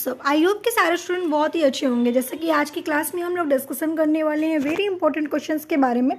सब। I hope कि सारे स्टूडेंट बहुत ही अच्छे होंगे। जैसे कि आज की क्लास में हम लोग डिस्कशन करने वाले हैं वेरी इंपॉर्टेंट क्वेश्चंस के बारे में।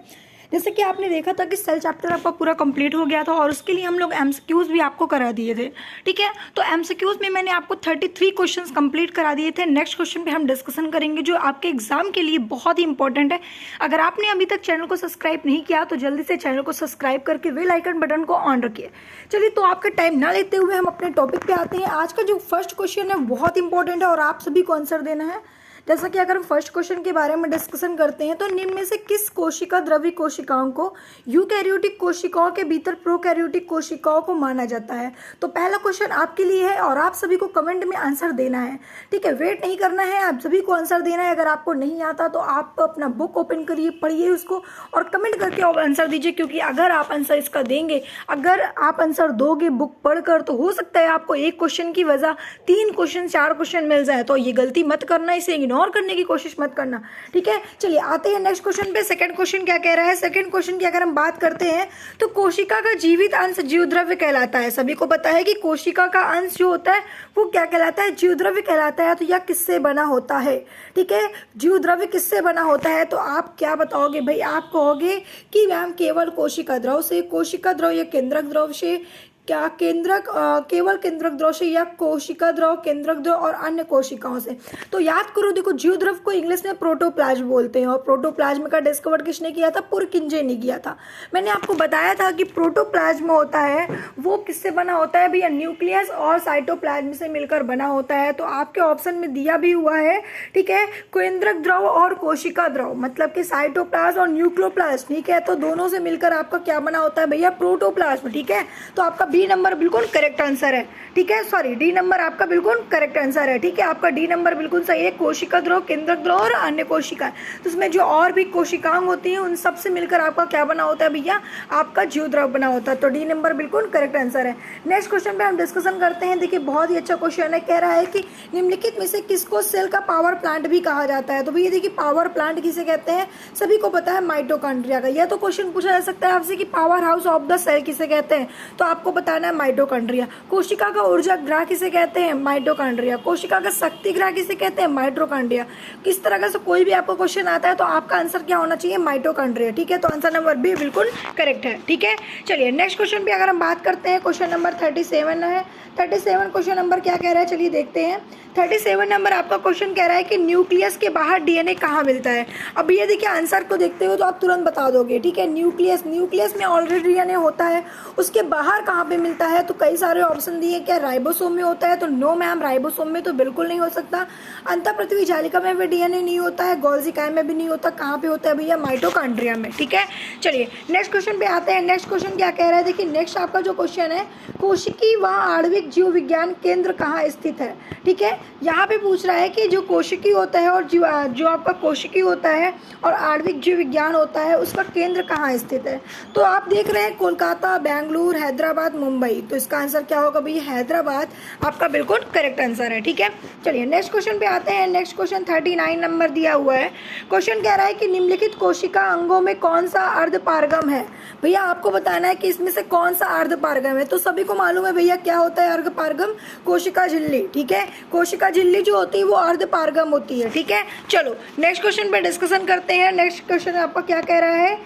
जैसे कि आपने देखा था कि सेल चैप्टर आपका पूरा कंप्लीट हो गया था और उसके लिए हम लोग एमसीक्यूज भी आपको करा दिए थे। ठीक है, तो एमसीक्यूज में मैंने आपको 33 क्वेश्चंस कंप्लीट करा दिए थे। नेक्स्ट क्वेश्चन पे हम डिस्कशन करेंगे जो आपके एग्जाम के लिए बहुत ही इंपॉर्टेंट है। अगर आपने अभी तक चैनल को सब्सक्राइब नहीं किया तो जल्दी से चैनल को सब्सक्राइब करके बेल आइकन बटन को ऑन रखिए। चलिए, तो आपका टाइम ना लेते हुए हम अपने टॉपिक पे आते हैं। आज का जो फर्स्ट क्वेश्चन है बहुत इंपॉर्टेंट है और आप सभी को आंसर देना है। जैसा कि अगर हम फर्स्ट क्वेश्चन के बारे में डिस्कशन करते हैं तो निम्न में से किस कोशिका द्रव्य कोशिकाओं को यूकैरियोटिक कोशिकाओं के भीतर प्रोकैरियोटिक कोशिकाओं को माना जाता है। तो पहला क्वेश्चन आपके लिए है और आप सभी को कमेंट में आंसर देना है। ठीक है, वेट नहीं करना है, आप सभी को आंसर देना है। अगर आपको नहीं आता तो आप अपना बुक ओपन करिए, पढ़िए उसको और कमेंट करके आंसर दीजिए, क्योंकि अगर आप आंसर इसका देंगे, अगर आप आंसर दोगे बुक पढ़कर, तो हो सकता है आपको एक क्वेश्चन की वजह 3 क्वेश्चन 4 क्वेश्चन मिल जाए। तो ये गलती मत करना, इसे इग्नोर करने की कोशिश मत करना। ठीक है, चलिए आते हैं नेक्स्ट क्वेश्चन पे। सेकंड क्वेश्चन क्या कह रहा है? सेकंड क्वेश्चन की अगर हम बात करते हैं तो कोशिका का जीवित अंश जीवद्रव्य कहलाता है। सभी को पता है कि कोशिका का अंश जो होता है वो क्या कहलाता है? जीवद्रव्य कहलाता है। तो यह किससे बना होता है? ठीक है, जीवद्रव्य किससे बना होता है? तो आप क्या बताओगे भाई? आप कहोगे कि मैम केवल कोशिका द्रव से, कोशिका द्रव या केंद्रक द्रव से, क्या केंद्रक केवल केंद्रक द्रव से, या कोशिका द्रव, केंद्रक द्रव और अन्य कोशिकाओं से। तो याद करो, देखो जीव द्रव को इंग्लिश में प्रोटोप्लाज्म बोलते हैं और प्रोटोप्लाज्म का डिस्कवर किसने किया था? पुरकिंजे ने किया था। मैंने आपको बताया था कि प्रोटोप्लाज्म होता है वो किससे बना होता है भैया? न्यूक्लियस और साइटोप्लाज्म से मिलकर बना होता है। तो आपके ऑप्शन में दिया भी हुआ है, ठीक है, केंद्रक द्रव और कोशिका द्रव, मतलब कि साइटोप्लाज्म और न्यूक्लियोप्लाज्म। ठीक है, तो दोनों से मिलकर आपका क्या बना होता है भैया? प्रोटोप्लाज्म। ठीक है, तो आपका डी नंबर बिल्कुल करेक्ट आंसर है। ठीक है, सॉरी, डी नंबर आपका बिल्कुल करेक्ट आंसर है। ठीक है, आपका डी नंबर बिल्कुल सही है। कोशिका द्रव, केंद्रक द्रव और अन्य कोशिकाएं, तो उसमें जो और भी कोशिकाएं होती हैं उन सब से मिलकर आपका क्या बना होता है भैया? आपका जीव द्रव बना होता है। तो डी नंबर बिल्कुल करेक्ट आंसर है। नेक्स्ट क्वेश्चन पे हम डिस्कशन करते हैं। देखिए बहुत ही अच्छा क्वेश्चन है। कह रहा है कि निम्नलिखित में से किसको सेल का पावर प्लांट भी कहा जाता है? तो भैया देखिए पावर प्लांट किसे कहते हैं? सभी को पता है, माइटोकॉन्ड्रिया का। यह तो क्वेश्चन पूछा जा सकता है आपसे कि powerhouse of the cell किसे कहते हैं? तो आपको बताना है माइटोकॉन्ड्रिया। कोशिका का ऊर्जा ग्रह किसे कहते हैं? माइटोकॉन्ड्रिया। कोशिका का शक्ति ग्रह किसे कहते हैं? माइटोकॉन्ड्रिया। किस तरह का से कोई भी आपको क्वेश्चन आता है तो आपका आंसर क्या होना चाहिए? माइटोकॉन्ड्रिया। ठीक है, तो आंसर नंबर बी बिल्कुल करेक्ट है। ठीक है, चलिए नेक्स्ट क्वेश्चन पे अगर हम बात करते हैं, क्वेश्चन नंबर 37 है। 37 क्वेश्चन नंबर क्या कह रहा है? चलिए देखते हैं। 37 नंबर आपका क्वेश्चन कह रहा है कि न्यूक्लियस के बाहर डीएनए कहाँ मिलता है? अब ये देखिए आंसर को देखते हो तो आप तुरंत बता दोगे। ठीक है, न्यूक्लियस में ऑलरेडी डीएनए होता है, उसके बाहर कहाँ पे मिलता है? तो कई सारे ऑप्शन दिए। क्या राइबोसोम में होता है? तो नो मैम, राइबोसोम में तो बिल्कुल नहीं हो सकता। अंतःपृथ्वी जालिका में भी डीएनए नहीं होता है, गोल्जी काई में भी नहीं होता। कहाँ पे होता है भैया? माइटोकॉन्ड्रिया में। ठीक है, चलिए नेक्स्ट क्वेश्चन पे आते हैं। नेक्स्ट क्वेश्चन क्या कह रहा है? देखिए नेक्स्ट आपका जो क्वेश्चन है, कोशिकी व आणविक जीव विज्ञान केंद्र कहाँ स्थित है? ठीक है, यहाँ पे पूछ रहा है कि जो कोशिकी होता है और जो आपका कोशिकी होता है और आणविक जीव विज्ञान होता है उसका केंद्र कहाँ स्थित है? तो आप देख रहे हैं कोलकाता, बेंगलुरु, हैदराबाद, मुंबई। तो इसका आंसर क्या होगा भैया? हैदराबाद आपका बिल्कुल करेक्ट आंसर है। ठीक है, चलिए नेक्स्ट क्वेश्चन पे आते हैं। नेक्स्ट क्वेश्चन 39 नंबर दिया हुआ है। क्वेश्चन कह रहा है कि निम्नलिखित कोशिका अंगों में कौन सा अर्धपारगम है? भैया आपको बताना है कि इसमें से कौन सा अर्धपारगम है। तो सभी को मालूम है भैया क्या होता है अर्धपारगम? कोशिका झिल्ली। ठीक है, कोशिका झिल्ली जो होती है वो अर्धपारगम होती है। ठीक है, चलो नेक्स्ट क्वेश्चन पे डिस्कशन करते हैं। नेक्स्ट क्वेश्चन आपका क्या कह रहा है?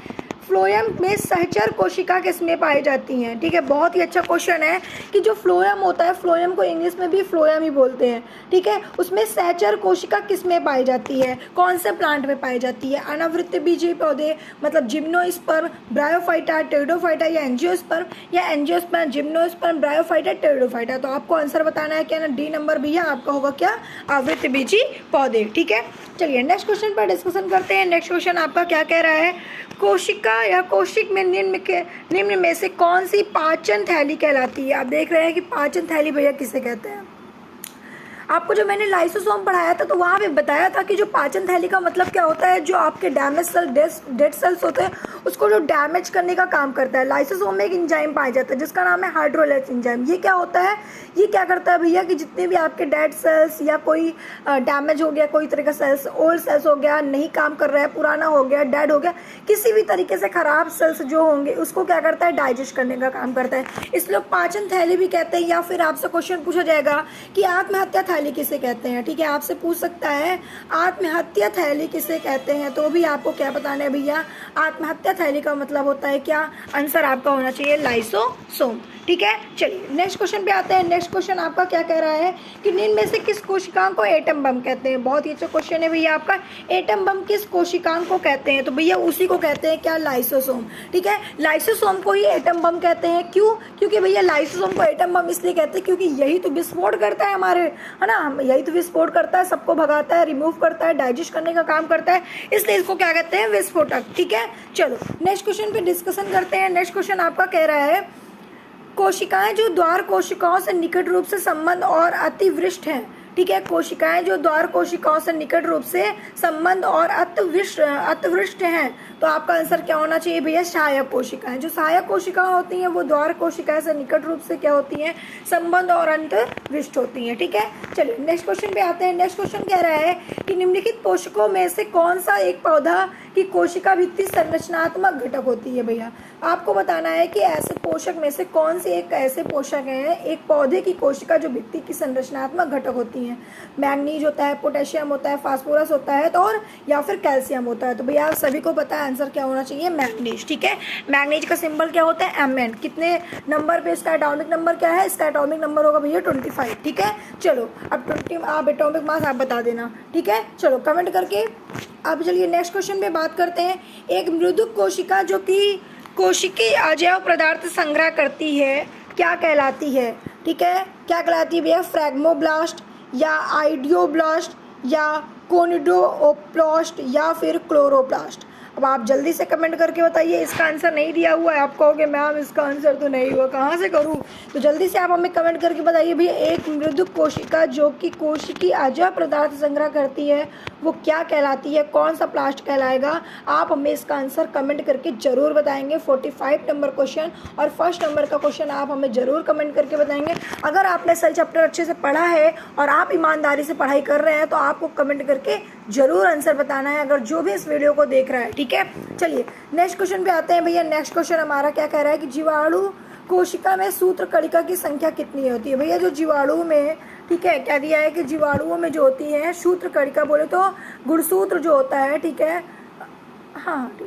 फ्लोएम में सहचर कोशिका किसमें पाई जाती हैं? ठीक है, बहुत ही अच्छा क्वेश्चन है कि जो फ्लोएम होता है, फ्लोएम को इंग्लिश में भी फ्लोएम ही बोलते हैं। ठीक है, उसमें सहचर कोशिका किसमें पाई जाती है? कौन से प्लांट में पाई जाती है? अनावृत बीजीय पौधे, मतलब जिम्नोस्पर्म, ब्रायोफाइटा, टेरिडोफाइटा, या एंजियोस्पर्म, या एंजियोस्पर्म, जिम्नोस्पर्म, ब्रायोफाइटा, टेरिडोफाइटा। तो आपको आंसर बताना है क्या ना? डी नंबर भैया आपका होगा क्या? आवृत बीजीय पौधे। ठीक है, चलिए नेक्स्ट क्वेश्चन पर डिस्कशन करते हैं। नेक्स्ट क्वेश्चन आपका क्या कह रहा है? कोशिका या कोशिक में निम्न में से कौन सी पाचन थैली कहलाती है? आप देख रहे हैं कि पाचन थैली भैया किसे कहते हैं? आपको जो मैंने लाइसोसोम पढ़ाया था तो वहाँ पे बताया था कि जो पाचन थैली का मतलब क्या होता है, जो आपके डैमेज सेल, डेड सेल्स होते हैं उसको जो डैमेज करने का काम करता है। लाइसोसोम में एक इंजाइम पाया जाता है जिसका नाम है हाइड्रोलाइज इंजाइम। ये क्या होता है, ये क्या करता है भैया कि जितने भी आपके डेड सेल्स या कोई डैमेज हो गया, कोई तरह का सेल्स, ओल्ड सेल्स हो गया, नहीं काम कर रहा है, पुराना हो गया, डेड हो गया, किसी भी तरीके से खराब सेल्स जो होंगे उसको क्या करता है, डाइजेस्ट करने का काम करता है। इसलिए पाचन थैली भी कहते हैं। या फिर आपसे क्वेश्चन पूछा जाएगा कि आत्महत्या थैली किसे कहते हैं, ठीक है, आपसे पूछ सकता है आत्महत्या थैली किसे कहते हैं, तो भी आपको क्या बताना है भैया, आत्महत्या थैली का मतलब होता है क्या, आंसर आपका होना चाहिए लाइसोसोम। ठीक है, चलिए नेक्स्ट क्वेश्चन पे आते हैं। नेक्स्ट क्वेश्चन आपका क्या कह रहा है कि निम्न में से किस कोशिकाओं को एटम बम कहते हैं। बहुत ही अच्छा क्वेश्चन है भैया आपका, एटम बम किस कोशिकाओं को कहते हैं, तो भैया उसी को कहते हैं क्या, लाइसोसोम। ठीक है, लाइसोसोम को ही एटम बम कहते हैं। क्यों, क्योंकि भैया लाइसोसोम को एटम बम इसलिए कहते हैं क्योंकि यही तो विस्फोट करता है हमारे, है ना, यही तो विस्फोट करता है, सबको भगाता है, रिमूव करता है, डाइजेस्ट करने का काम करता है, इसलिए इसको क्या कहते हैं, विस्फोटक। ठीक है, चलो नेक्स्ट क्वेश्चन पे डिस्कशन करते हैं। नेक्स्ट क्वेश्चन आपका कह रहा है कोशिकाएं जो द्वार कोशिकाओं से निकट रूप से संबंध और अतिवृष्ट हैं। ठीक है, कोशिकाएं जो द्वार कोशिकाओं से निकट रूप से संबंध और अतिवृष्ट हैं, तो आपका आंसर क्या होना चाहिए भैया, सहायक कोशिकाएं। जो सहायक कोशिकाएं होती हैं वो द्वार कोशिकाएं से निकट रूप से क्या होती हैं, संबंध और अंतविष्ट होती हैं। ठीक है, चलिए नेक्स्ट क्वेश्चन पे आते हैं। नेक्स्ट क्वेश्चन कह रहा है कि निम्नलिखित पोषकों में से कौन सा एक पौधा की कोशिका भित्ति संरचनात्मक घटक होती है। भैया आपको बताना है कि ऐसे पोषक में से कौन से एक ऐसे पोषक हैं, एक पौधे की कोशिका जो भित्ति की संरचनात्मक घटक होती हैं। मैग्नीज होता है, पोटेशियम होता है, फास्फोरस होता है, तो और या फिर कैल्शियम होता है। तो भैया सभी को पता है आंसर क्या होना चाहिए, मैग्नीज। ठीक है, मैग्नीज का सिंबल क्या होता है, Mn। कितने नंबर पे इसका एटॉमिक नंबर क्या है, इसका एटॉमिक नंबर होगा भैया 25। ठीक है, चलो अब 20 आप एटॉमिक मास आप बता देना। ठीक है, चलो कमेंट करके। अब चलिए नेक्स्ट क्वेश्चन पे बात करते हैं। एक मृदुक कोशिका जो कि कोशिकीय अजैव पदार्थ संग्रह करती है क्या कहलाती है। ठीक है, क्या कहलाती है भैया, फ्रैगमोब्लास्ट या आइडियोब्लास्ट या कोनिडोप्लास्ट या फिर क्लोरोप्लास्ट। अब आप जल्दी से कमेंट करके बताइए, इसका आंसर नहीं दिया हुआ है, आप कहोगे मैम इसका आंसर तो नहीं हुआ, कहाँ से करूँ, तो जल्दी से आप हमें कमेंट करके बताइए भैया एक मृदुक कोशिका जो कि कोशिकीय अजैव पदार्थ संग्रह करती है वो क्या कहलाती है, कौन सा प्लास्ट कहलाएगा। आप हमें इसका आंसर कमेंट करके जरूर बताएंगे। 45 नंबर क्वेश्चन और फर्स्ट नंबर का क्वेश्चन आप हमें जरूर कमेंट करके बताएंगे। अगर आपने सेल चैप्टर अच्छे से पढ़ा है और आप ईमानदारी से पढ़ाई कर रहे हैं तो आपको कमेंट करके जरूर आंसर बताना है, अगर जो भी इस वीडियो को देख रहा है। ठीक है, चलिए नेक्स्ट क्वेश्चन पे आते हैं भैया। नेक्स्ट क्वेश्चन हमारा क्या कह रहा है कि जीवाणु कोशिका में सूत्र कणिका की संख्या कितनी होती है। भैया जो जीवाणु में, ठीक है, क्या दिया है कि जीवाणुओं में जो होती है सूत्र कणिका, बोले तो गुणसूत्र जो होता है, ठीक है, हाँ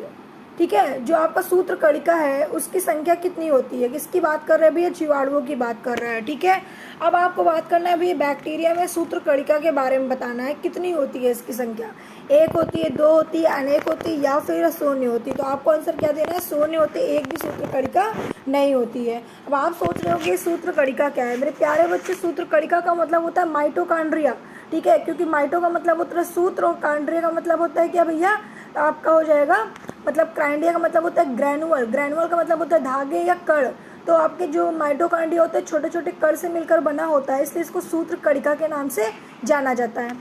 ठीक है, जो आपका सूत्र कणिका है उसकी संख्या कितनी होती है, किसकी बात कर रहे हैं भैया, जीवाणुओं की बात कर रहे हैं। ठीक है, अब आपको बात करना है भैया बैक्टीरिया में सूत्र कणिका के बारे में बताना है कितनी होती है इसकी संख्या, 1 होती है, 2 होती है, अनेक होती है या फिर शून्य होती है। तो आपको आंसर क्या देना है, शून्य होती है, एक भी सूत्र कणिका नहीं होती है। अब आप सोच रहे हो कि सूत्र कणिका क्या है, मेरे प्यारे बच्चे, सूत्र कणिका का मतलब होता है माइटोकॉन्ड्रिया। ठीक है, क्योंकि माइटो का मतलब होता है सूत्र और कॉन्ड्रिया का मतलब होता है क्या भैया, आपका हो जाएगा, मतलब क्राइंडिया का मतलब होता है ग्रैनुअल, ग्रैनुअल का मतलब होता है धागे या कण। तो आपके जो माइटोकॉन्ड्रिया होते हैं छोटे छोटे कण से मिलकर बना होता है, इसलिए इसको सूत्र कणिका के नाम से जाना जाता है।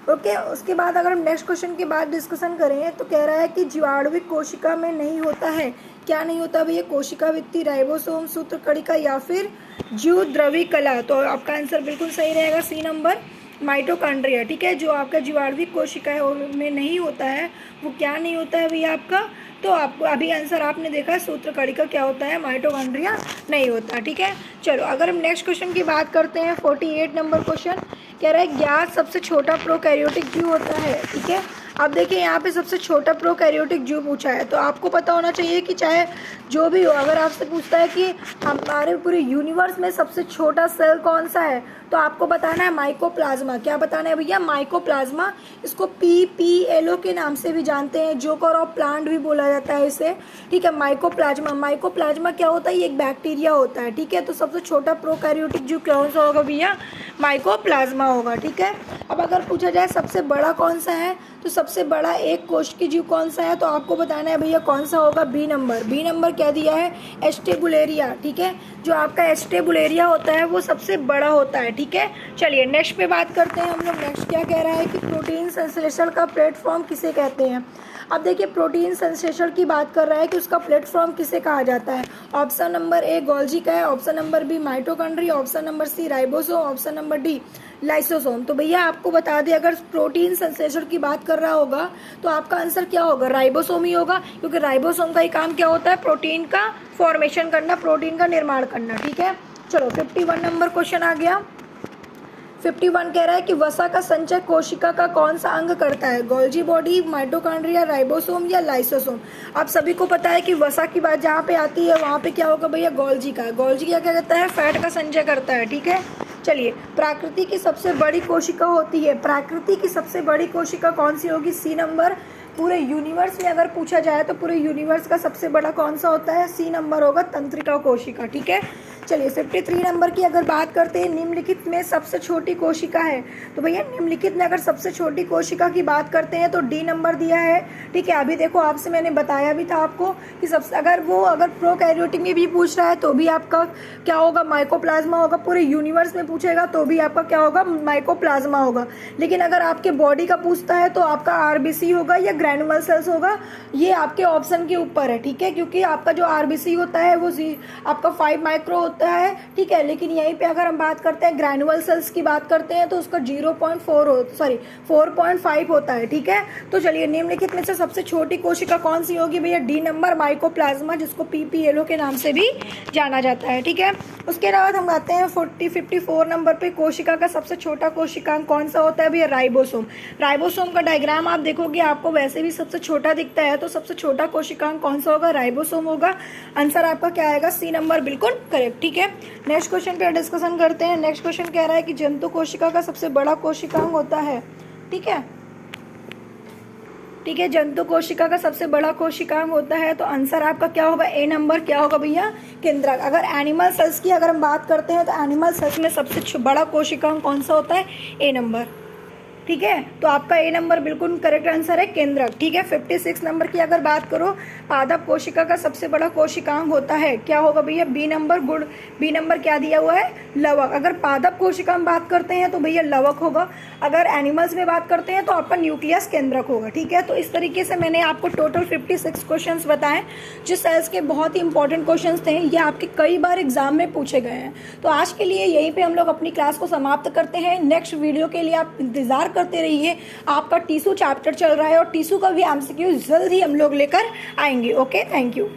ओके, उसके बाद अगर हम नेक्स्ट क्वेश्चन के बाद डिस्कशन करें तो कह रहा है कि जीवाणुविक कोशिका में नहीं होता है, क्या नहीं होता भैया, कोशिका भित्ति, राइबोसोम, सूत्र कणिका या फिर जीव द्रवी कला। तो आपका आंसर बिल्कुल सही रहेगा, सी नंबर, माइटोकॉन्ड्रिया। ठीक है, जो आपका जीवाणुविक कोशिकाएं में नहीं होता है वो क्या नहीं होता है भैया आपका, तो आपको अभी आंसर आपने देखा है सूत्र कणिका क्या होता है, माइटोकॉन्ड्रिया नहीं होता। ठीक है, चलो अगर हम नेक्स्ट क्वेश्चन की बात करते हैं, 48 नंबर क्वेश्चन कह रहा है ज्ञात सबसे छोटा प्रोकैरियोटिक जीव होता है। ठीक है, अब देखिए यहाँ पे सबसे छोटा प्रोकैरियोटिक जीव पूछा है, तो आपको पता होना चाहिए कि चाहे जो भी हो, अगर आपसे पूछता है कि हमारे पूरे यूनिवर्स में सबसे छोटा सेल कौन सा है, तो आपको बताना है माइकोप्लाज्मा। क्या बताना है भैया, माइकोप्लाज्मा। इसको PPLO के नाम से भी जानते हैं, जोकर ऑफ प्लांट भी बोला जाता है इसे। ठीक है, माइकोप्लाज्मा, माइकोप्लाज्मा क्या होता है, ये एक बैक्टीरिया होता है। ठीक है, तो सबसे छोटा प्रोकैरियोटिक जीव कौन सा होगा भैया, माइकोप्लाज्मा होगा। ठीक है, अब अगर पूछा जाए सबसे बड़ा कौन सा है, तो तो सबसे बड़ा एक कोशिकी जीव कौन सा है, तो आपको बताना है भैया कौन सा होगा, बी नंबर। बी नंबर क्या दिया है, एस्टेबुलेरिया। ठीक है, जो आपका एस्टेबुलेरिया होता है वो सबसे बड़ा होता है। ठीक है, चलिए नेक्स्ट पे बात करते हैं हम लोग। नेक्स्ट क्या कह रहा है कि प्रोटीन संश्लेषण का प्लेटफॉर्म किसे कहते हैं। अब देखिए प्रोटीन संश्लेषण की बात कर रहा है कि उसका प्लेटफॉर्म किसे कहा जाता है। ऑप्शन नंबर ए गोल्जी का है, option number B mitochondria, option number C ribosome, option number D lysosome. तो भैया आपको बता दें, अगर प्रोटीन संश्लेषण की बात कर रहा होगा तो आपका आंसर क्या होगा, राइबोसोम ही होगा, क्योंकि राइबोसोम का ही काम क्या होता है, प्रोटीन का फॉर्मेशन करना, प्रोटीन का निर्माण करना। ठीक है, चलो 51 नंबर क्वेश्चन आ गया। 51 कह रहा है कि वसा का संचय कोशिका का कौन सा अंग करता है, गोल्जी बॉडी, माइटोकॉन्ड्रिया, राइबोसोम या लाइसोसोम। आप सभी को पता है कि वसा की बात जहाँ पे आती है वहाँ पे क्या होगा भैया, गोल्जी का। गोल्जी क्या करता है, फैट का संचय करता है। ठीक है, चलिए प्रकृति की सबसे बड़ी कोशिका होती है, प्रकृति की सबसे बड़ी कोशिका कौन सी होगी, सी नंबर। पूरे यूनिवर्स में अगर पूछा जाए तो पूरे यूनिवर्स का सबसे बड़ा कौन सा होता है, सी नंबर होगा, तंत्रिका कोशिका। ठीक है, चलिए 53 नंबर की अगर बात करते हैं, निम्नलिखित में सबसे छोटी कोशिका है। तो भैया निम्नलिखित में अगर सबसे छोटी कोशिका की बात करते हैं तो डी नंबर दिया है। ठीक है, अभी देखो आपसे मैंने बताया भी था आपको कि सबसे अगर प्रोकैरियोटिक में भी पूछ रहा है तो भी आपका क्या होगा, माइकोप्लाज्मा होगा। पूरे यूनिवर्स में पूछेगा तो भी आपका क्या होगा, माइकोप्लाज्मा होगा। लेकिन अगर आपके बॉडी का पूछता है तो आपका आरबीसी होगा या ग्रैनुअल सेल्स होगा, ये आपके ऑप्शन के ऊपर है। ठीक है, क्योंकि आपका जो आरबीसी होता है वो आपका 5 माइक्रो होता है। ठीक है, लेकिन यहीं पे अगर हम बात करते हैं ग्रैनुअल सेल्स की बात करते हैं तो उसका 4.5 होता है। ठीक है, तो चलिए निम्नलिखित में से सबसे छोटी कोशिका कौन सी होगी भैया, डी नंबर, माइकोप्लाज्मा, जिसको पीपीएलओ के नाम से भी जाना जाता है। ठीक है, उसके बाद हम आते हैं 54 नंबर पे, कोशिका का सबसे छोटा कोशिकांग कौन सा होता है भैया, राइबोसोम। राइबोसोम का डायग्राम आप देखोगे आपको वैसे भी सबसे छोटा दिखता है, तो सबसे छोटा कोशिकांग कौन सा होगा, राइबोसोम होगा। आंसर आपका क्या आएगा, सी नंबर, बिल्कुल करेक्ट। ठीक है, नेक्स्ट क्वेश्चन पे डिस्कशन करते हैं। नेक्स्ट क्वेश्चन कह रहा है कि जंतु कोशिका का सबसे बड़ा कोशिकांग होता है। ठीक है, ठीक है, जंतु कोशिका का सबसे बड़ा कोशिकांग होता है, तो आंसर आपका क्या होगा, ए नंबर, क्या होगा भैया, केंद्रक। अगर एनिमल सेल्स की अगर हम बात करते हैं तो एनिमल सेल्स में सबसे बड़ा कोशिकांग कौन सा होता है, ए नंबर। ठीक है, तो आपका ए नंबर बिल्कुल करेक्ट आंसर है, केंद्रक। ठीक है, 56 नंबर की अगर बात करो, पादप कोशिका का सबसे बड़ा कोशिकांग होता है, क्या होगा भैया, B number, good. B number क्या दिया हुआ है, लवक। अगर पादप कोशिका में बात करते हैं तो भैया लवक होगा। अगर एनिमल्स में बात करते हैं तो आपका न्यूक्लियस केंद्रक होगा। ठीक है, तो इस तरीके से मैंने आपको टोटल 56 क्वेश्चंस बताएं जो सेल्स के बहुत ही इंपॉर्टेंट क्वेश्चंस थे। ये आपके कई बार एग्जाम में पूछे गए हैं। तो आज के लिए यहीं पे हम लोग अपनी क्लास को समाप्त करते हैं। नेक्स्ट वीडियो के लिए आप इंतजार करते रहिए। आपका टीसू चैप्टर चल रहा है और टीसू का भी एमसीक्यू जल्द ही हम लोग लेकर आएंगे। Okay, thank you.